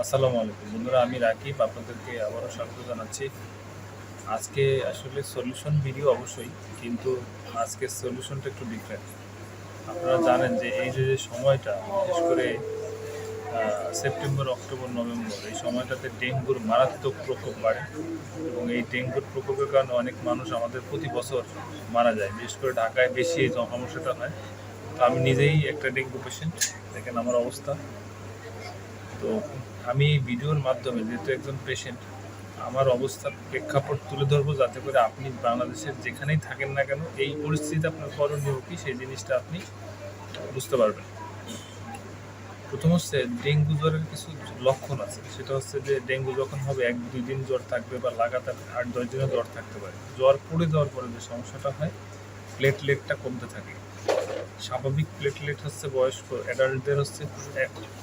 আসসালামু আলাইকুম বন্ধুরা, আমি রাকিব আপনাদেরকে আবারও স্বাগত জানাচ্ছি। আজকে আসলে সলিউশন ভিডিও অবশ্যই, কিন্তু আজকের সলিউশনটা একটু ডিফারেন্ট। আপনারা জানেন যে এই যে সময়টা, বিশেষ করে সেপ্টেম্বর, অক্টোবর, নভেম্বর, এই সময়টাতে ডেঙ্গুর মারাত্মক প্রকোপ বাড়ে এবং এই ডেঙ্গুর প্রকোপের কারণে অনেক মানুষ আমাদের প্রতি বছর মারা যায়। বিশেষ করে ঢাকায় বেশি এই সমস্যাটা হয়। তো আমি নিজেই একটা ডেঙ্গু পেশেন্ট, দেখেন আমার অবস্থা। তো আমি এই ভিডিওর মাধ্যমে যেহেতু একজন পেশেন্ট, আমার অবস্থার প্রেক্ষাপট তুলে ধরবো, যাতে করে আপনি বাংলাদেশের যেখানেই থাকেন না কেন এই পরিস্থিতিতে আপনার করণীয় কী সেই জিনিসটা আপনি বুঝতে পারবেন। প্রথম হচ্ছে, ডেঙ্গু জ্বরের কিছু লক্ষণ আছে। সেটা হচ্ছে যে ডেঙ্গু যখন হবে 1-2 দিন জ্বর থাকবে বা লাগাতার 8-10 দিনও জ্বর থাকতে পারে। জ্বর পড়ে যাওয়ার পরে যে সমস্যাটা হয়, প্লেটলেটটা কমতে থাকে। স্বাভাবিক প্লেটলেট হচ্ছে বয়স্ক অ্যাডাল্টদের হচ্ছে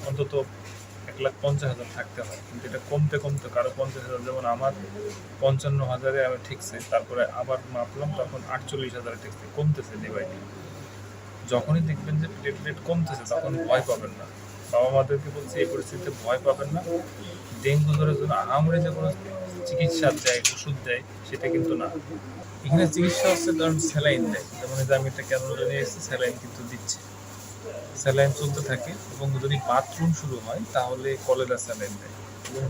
অন্তত 1,50,000 থাকতে হয়, কিন্তু এটা কমতে কমতে কারো 50,000, যেমন আমার 55,000-এ আমি ঠিকছে, তারপরে আবার মাপলাম তখন 48,000-এ ঠিকছে, কমতেছে ডে বাই ডে। যখনই দেখবেন যে প্লেটলেট কমতেছে তখন ভয় পাবেন না। বাবা মাদেরকে বলছি এই পরিস্থিতিতে ভয় পাবেন না। ডেঙ্গু জ্বরের জন্য আহামরি যে কোনো চিকিৎসা দেয়, ওষুধ দেয়, সেটা কিন্তু না। এখানে চিকিৎসা হচ্ছে ধরুন স্যালাইন দেয়, যেমন যে আমি এটা কেন নিয়ে এসেছি, স্যালাইন কিন্তু দিচ্ছে, স্যালাইন চলতে থাকে। এবং যদি বাথরুম শুরু হয় তাহলে কলেরা স্যালাইন দেয়। এবং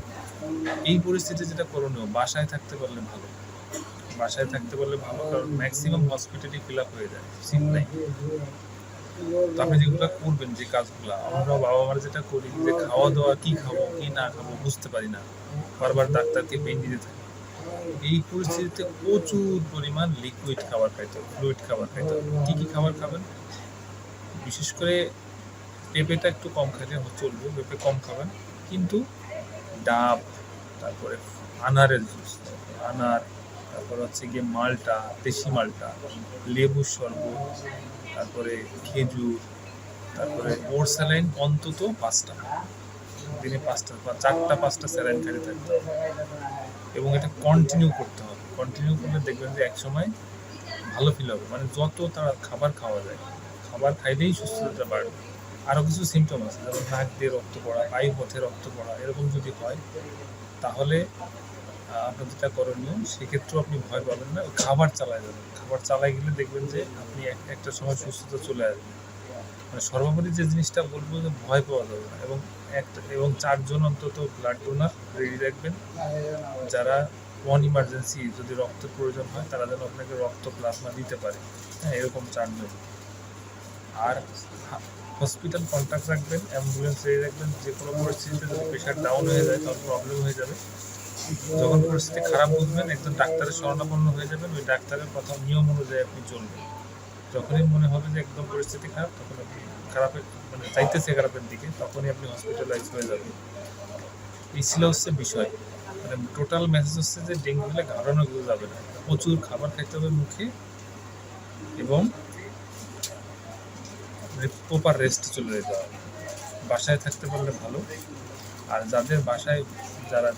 এই পরিস্থিতি যেটা করণীয়, বাসায় থাকতে পারলে ভালো। বাসায় থাকতে পারলে ভালো, কারণ ম্যাক্সিমাম হসপিটালই ফিল আপ হয়ে যায়, সিট নাই। তো আপনি যেগুলো করবেন, যে কাজগুলো আমরা বাবা মারা যেটা করি, যে খাওয়া দাওয়া কি খাবো কি না খাবো বুঝতে পারি না, বারবার ডাক্তারকে পেন দিতে থাকি। এই পরিস্থিতিতে প্রচুর পরিমাণ লিকুইড খাবার খাইতে হবে, ফ্লুইড খাবার খাইতে হবে। কী কী খাবার খাবেন? বিশেষ করে পেঁপেটা একটু কম খেলে চলবে, পেঁপে কম খাবেন, কিন্তু ডাব, তারপরে আনারের জুস, আনার, তারপর হচ্ছে গিয়ে মালটা, দেশি মালটা, লেবুর শরবত, তারপরে খেজুর, তারপরে ওর স্যালাইন অন্তত 5টা, দিনে 5টা বা 4টা-5টা স্যালাইন খেতে থাকতে হবে। এবং এটা কন্টিনিউ করতে হবে। কন্টিনিউ করলে দেখবেন যে একসময় ভালো ফিল হবে। মানে যত তারা খাবার খাওয়া যায়, খাবার খাইলেই সুস্থতা বাড়বে। আরও কিছু সিমটম আছে, যেমন নাক দিয়ে রক্ত পড়া, বায়ু পথে রক্ত পড়া, এরকম যদি হয় তাহলে আপনার যেটা করণীয়, সেক্ষেত্রেও আপনি ভয় পাবেন না, খাবার চালায় যাবেন। খাবার চালায় গেলে দেখবেন যে আপনি একটা সময় সুস্থতা চলে আসবে। মানে সর্বোপরি যে জিনিসটা বলবো, যে ভয় পাওয়া যাবে না। এবং 4 জন অন্তত ব্লাড ডোনার রেডি রাখবেন, যারা ইমার্জেন্সি যদি রক্তের প্রয়োজন হয় তারা যেন আপনাকে রক্ত প্লাজমা দিতে পারে। হ্যাঁ, এরকম 4 জন। আর হসপিটাল কন্ট্যাক্ট রাখবেন, অ্যাম্বুলেন্স রেডি রাখবেন। যে কোনো পরিস্থিতিতে যদি প্রেশার ডাউন হয়ে যায় তখন প্রবলেম হয়ে যাবে। যখন পরিস্থিতি খারাপ বুঝবেন, একজন ডাক্তারের শরণাপন্ন হয়ে যাবেন। ওই ডাক্তারের কথা নিয়ম অনুযায়ী আপনি চলবেন। যখনই মনে হবে যে একদম পরিস্থিতি খারাপ, তখন আপনি খারাপের মানে চাইতেছে খারাপের দিকে, তখনই আপনি হসপিটালাইজ হয়ে যাবেন। এই ছিল হচ্ছে বিষয়। মানে টোটাল মেসেজ হচ্ছে যে ডেঙ্গু হলে ঘাড়ানো কেউ যাবে না, প্রচুর খাবার খাইতে হবে মুখে, এবং প্রপার রেস্ট চলে যেতে হবে। বাসায় থাকতে পারলে ভালো। আর যাদের বাসায়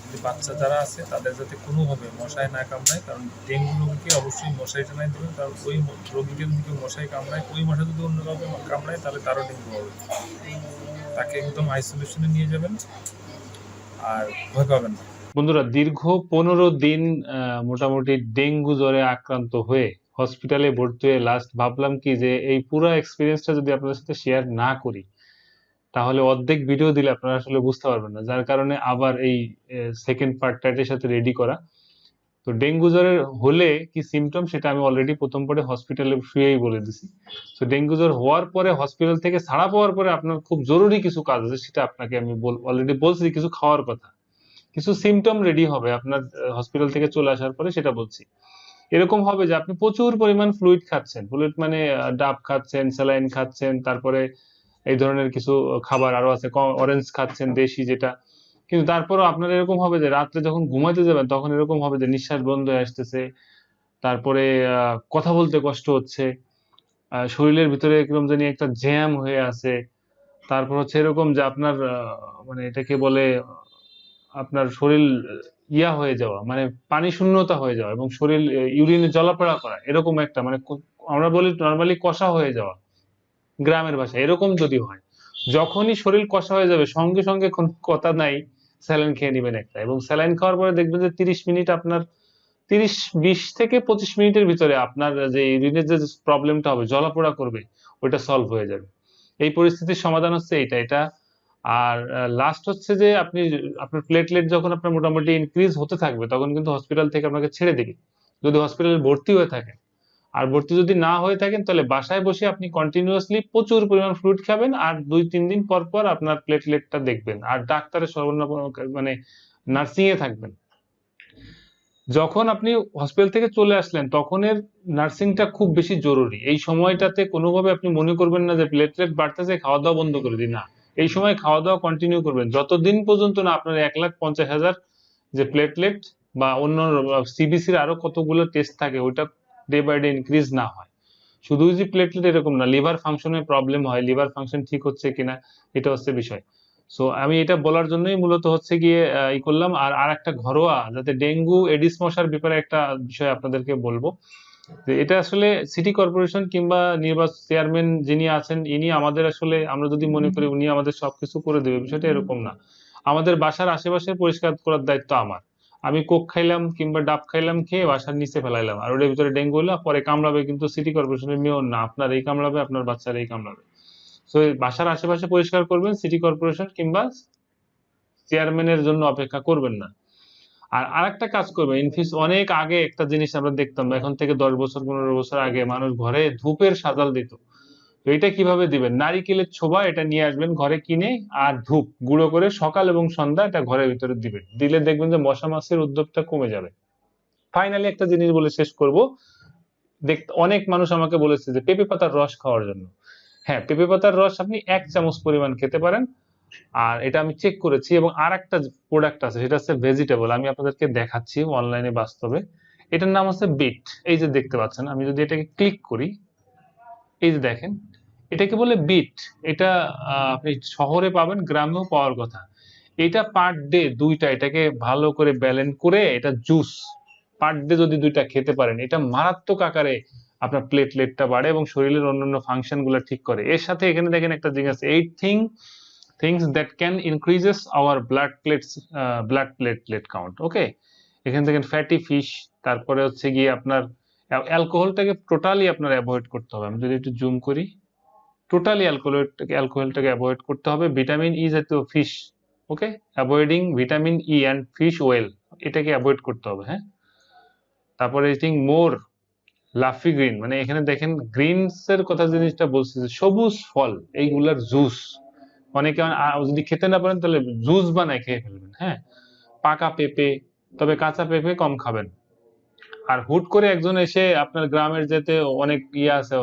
যদি বাচ্চা যারা আছে, তাদের যাতে কোনোভাবে মশায় না কামড়ায়, কারণ ডেঙ্গু রোগীকে অবশ্যই মশাই টানাই দেবেন, কারণ ওই রোগীকে যদি কেউ মশাই কামড়ায়, ওই মশা যদি অন্য কাউকে কামড়ায় তাহলে তারও ডেঙ্গু হবে। তাকে একদম আইসোলেশনে নিয়ে যাবেন, আর ভয় পাবেন না। বন্ধুরা, দীর্ঘ 15 দিন মোটামুটি ডেঙ্গু জ্বরে আক্রান্ত হয়ে হসপিটালে ভর্তি হয়ে লাস্ট ভাবলাম কি যে এই পুরো এক্সপিরিয়েন্সটা যদি আপনাদের সাথে শেয়ার না করি, তাহলে অর্ধেক ভিডিও দিলে আপনারা আসলে বুঝতে পারবেন না। যার কারণে আবার এই সেকেন্ড পার্টটা এর সাথে রেডি করা। তো ডেঙ্গু জ্বরের হলে কি সিমটম, সেটা আমি অলরেডি প্রথম পর্বে হসপিটালে শুয়েই বলে দিছি। তো ডেঙ্গু জ্বর হওয়ার পরে হসপিটাল থেকে ছাড়া পাওয়ার পরে আপনার খুব জরুরি কিছু কাজ আছে, সেটা আপনাকে আমি অলরেডি বলছি, কিছু খাওয়ার কথা, কিছু সিমটম রেডি হবে আপনার হসপিটাল থেকে চলে আসার পরে, সেটা বলছি। এরকম হবে যে আপনি প্রচুর পরিমাণ ফ্লুইড খাচ্ছেন, ফ্লুইড মানে ডাব খাচ্ছেন, স্যালাইন খাচ্ছেন, তারপরে এই ধরনের কিছু খাবার আরো আছে, অরেঞ্জ খাচ্ছেন দেশি যেটা। কিন্তু তারপরও আপনার এরকম হবে যে রাত্রে যখন ঘুমাতে যাবেন তখন এরকম হবে যে নিঃশ্বাস বন্ধ হয়ে আসতেছে, তারপরে কথা বলতে কষ্ট হচ্ছে, শরীরের ভিতরে একদম জানি একটা জ্যাম হয়ে আছে। তারপর হচ্ছে এরকম যে আপনার মানে এটাকে বলে আপনার শরীর ইয়া হয়ে যাওয়া, মানে পানি শূন্যতা হয়ে যাওয়া, এবং শরীর ইউরিনে জ্বালাপোড়া করা, এরকম একটা মানে আমরা বলি নর্মালি কষা হয়ে যাওয়া গ্রামের ভাষায়, এরকম যদি হয়, যখনই শরীর কষা হয়ে যাবে সঙ্গে সঙ্গে কোনো কথা নাই, স্যালাইন খেয়ে নেবেন একটা, এবং স্যালাইন খাওয়ার পরে দেখবেন যে 30 মিনিট আপনার 20 থেকে 25 মিনিটের ভিতরে আপনার যে ইউরিনের যে প্রবলেমটা হবে, জ্বলাপোড়া করবে, ওইটা সলভ হয়ে যাবে। এই পরিস্থিতির সমাধান হচ্ছে এটা। আর লাস্ট হচ্ছে যে আপনার প্লেটলেট যখন আপনার মোটামুটি ইনক্রিজ হতে থাকবে, তখন কিন্তু হসপিটাল থেকে আপনাকে ছেড়ে দিবে, যদি হসপিটালে ভর্তি হয়ে থাকেন। আর ভর্তি যদি না হয়ে থাকেন, তাহলে বাসায় বসে আপনি কন্টিনিউয়াসলি প্রচুর পরিমাণ ফ্লুইড খাবেন, আর 2-3 দিন পর পর আপনার প্লেটলেটটা দেখবেন, আর ডাক্তারের মানে নার্সিং এ থাকবেন। যখন আপনি হসপিটাল থেকে চলে আসলেন, তখনের নার্সিংটা খুব বেশি জরুরি। এই সময়টাতে কোনোভাবে আপনি মনে করবেন না যে প্লেটলেট বাড়তেছে, খাওয়া দাওয়া বন্ধ করে দিন, না। এই সময় খাওয়া দাওয়া কন্টিনিউ করবেন যতদিন পর্যন্ত না আপনার 1,50,000 যে প্লেটলেট বা অন্য সিবিসির আরো কতগুলো টেস্ট থাকে, ওইটা ডে বাই ডে ইনক্রিজ না হয়। শুধু যে প্লেটলেট এরকম না, লিভার ফাংশনের প্রবলেম হয়, লিভার ফাংশন ঠিক হচ্ছে কিনা, এটা হচ্ছে বিষয়। সো আমি এটা বলার জন্যই মূলত হচ্ছে গিয়ে ই করলাম। আর একটা ঘরোয়া, যাতে ডেঙ্গু এডিস মশার ব্যাপারে একটা বিষয় আপনাদেরকে বলবো, যে এটা আসলে সিটি কর্পোরেশন কিংবা নির্বাচন চেয়ারম্যান যিনি আছেন, ইনি আমাদের আসলে, আমরা যদি মনে করি উনি আমাদের সবকিছু করে দেবে, বিষয়টা এরকম না। আমাদের বাসার আশেপাশে পরিষ্কার করার দায়িত্ব আমার। আমি কোক খাইলাম কিংবা ডাব খাইলাম, খেয়ে বাসার নিচে ফেলাইলাম, আর ওটার ভিতরে ডেঙ্গু হলো, পরে কামড়াবে কিন্তু সিটি কর্পোরেশনের মেয়র না, আপনার এই কামড়াবে, আপনার বাচ্চার এই কামড়াবে। তো বাসার আশেপাশে পরিষ্কার করবেন, সিটি কর্পোরেশন কিংবা চেয়ারম্যানের জন্য অপেক্ষা করবেন না। আর আরেকটা কাজ করবেন, ইনফিস অনেক আগে একটা জিনিস আমরা দেখতাম, এখন থেকে 10 বছর 15 বছর আগে মানুষ ঘরে ধূপের সাজাল দিত। তো এটা কিভাবে দিবেন? নারিকেলের ছোবা এটা নিয়ে আসবেন ঘরে কিনে, আর ধূপ গুঁড়ো করে সকাল এবং সন্ধ্যা এটা ঘরের ভিতরে দিবেন। দিলে দেখবেন যে মশা মাছির উদ্যোগটা কমে যাবে। ফাইনালি একটা জিনিস বলে শেষ করব। অনেক মানুষ আমাকে বলেছে যে পেঁপে পাতার রস খাওয়ার জন্য। হ্যাঁ, পেঁপে পাতার রস আপনি 1 চামচ পরিমাণ খেতে পারেন। আর এটা আমি চেক করেছি, এবং আর একটা প্রোডাক্ট আছে, সেটা হচ্ছে ভেজিটেবল, আমি আপনাদেরকে দেখাচ্ছি অনলাইনে বাস্তবে। এটার নাম হচ্ছে বিট। এই যে দেখতে পাচ্ছেন, আমি যদি এটাকে ক্লিক করি, এই যে দেখেন, এটাকে বলে বিট। এটা আপনি শহরে পাবেন, গ্রামেও পাওয়ার কথা। এটা পার ডে 2টা, এটাকে ভালো করে ব্যালেন্স করে এটা জুস পার ডে যদি 2টা খেতে পারেন, এটা মারাত্মক আকারে আপনার প্লেটলেটটা বাড়ে এবং শরীরের অন্যান্য ফাংশন গুলো ঠিক করে। এর সাথে এখানে দেখেন একটা জিনিস আছে, 8 things that can increases our blood platelet count. ওকে, এখানে দেখেন ফ্যাটি ফিশ, তারপরে হচ্ছে গিয়ে আপনার অ্যালকোহলটাকে টোটালি আপনার অ্যাভয়েড করতে হবে। আমি যদি একটু জুম করি, টোটালি অ্যালকোহলটাকে অ্যাভয়েড করতে হবে। ভিটামিন ই জাতীয় fish, okay, avoiding vitamin E and fish well, এটাকে অ্যাভয়েড করতে হবে। হ্যাঁ, তারপরে ইটিং মোর লাফি গ্রিন, মানে এখানে দেখেন গ্রিনস এর কথা জিনিসটা বলছে, যে সবুজ ফল এইগুলার জুস, অনেকে যদি খেতে না পারেন তাহলে জুস বানায় খেয়ে ফেলবেন। হ্যাঁ, পাকা পেঁপে, তবে কাঁচা পেঁপে কম খাবেন। আর হুট করে একজন এসে আপনার গ্রামের যেতে অনেক ইয়ে আছে,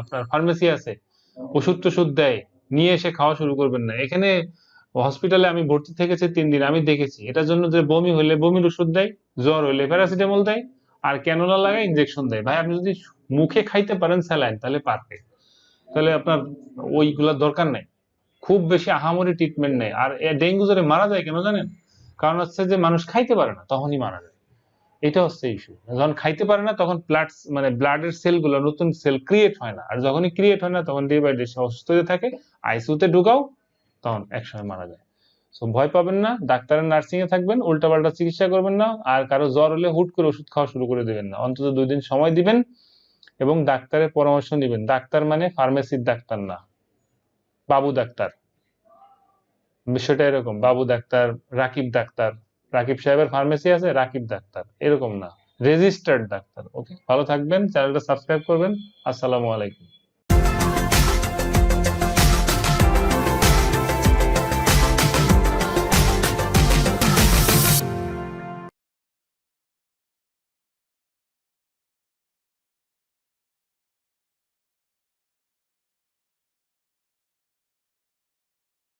আপনার ফার্মেসি আছে, ওষুধ টষুধ দেয়, নিয়ে এসে খাওয়া শুরু করবেন না। এখানে হসপিটালে আমি ভর্তি থেকেছি 3 দিন, আমি দেখেছি এটার জন্য যে বমি হলে বমির ওষুধ দেয়, জ্বর হলে প্যারাসিটামল দেয়, আর ক্যানোলা লাগায়, ইনজেকশন দেয়। ভাই, আপনি যদি মুখে খাইতে পারেন স্যালাইন, তাহলে পারফেক্ট, তাহলে আপনার ওইগুলোর দরকার নেই। খুব বেশি আহামরি ট্রিটমেন্ট নেই। আর ডেঙ্গু জ্বরে মারা যায় কেন জানেন? কারণ হচ্ছে যে মানুষ খাইতে পারে না, তখনই মারা যায়। এটা হচ্ছে ইস্যু। যখন খাইতে পারে না, তখন মানে ব্লাডের সেলগুলো, নতুন সেল ক্রিয়েট হয় না, আর যখনই ক্রিয়েট হয় না, তখন ডে বাই ডে অসুস্থ হতে থাকে। আইসিইউতে ঢুকাও, তখন একসময় মারা যায়। সো ভয় পাবেন না, ডাক্তারের নার্সিং এ থাকবেন, উল্টাপাল্টা চিকিৎসা করবেন না, আর কারো জ্বর হলে হুট করে ওষুধ খাওয়া শুরু করে দেবেন না। অন্তত 2 দিন সময় দিবেন এবং ডাক্তারের পরামর্শ নেবেন। ডাক্তার মানে ফার্মেসির ডাক্তার না, বাবু ডাক্তার। বিষয়টা এরকম, বাবু ডাক্তার, রাকিব ডাক্তার, রাকিব সাহেবের ফার্মেসি আছে, রাকিব ডাক্তার, এরকম না, রেজিস্টার্ড ডাক্তার। ওকে, ভালো থাকবেন, চ্যানেলটা সাবস্ক্রাইব করবেন। আসসালামু আলাইকুম।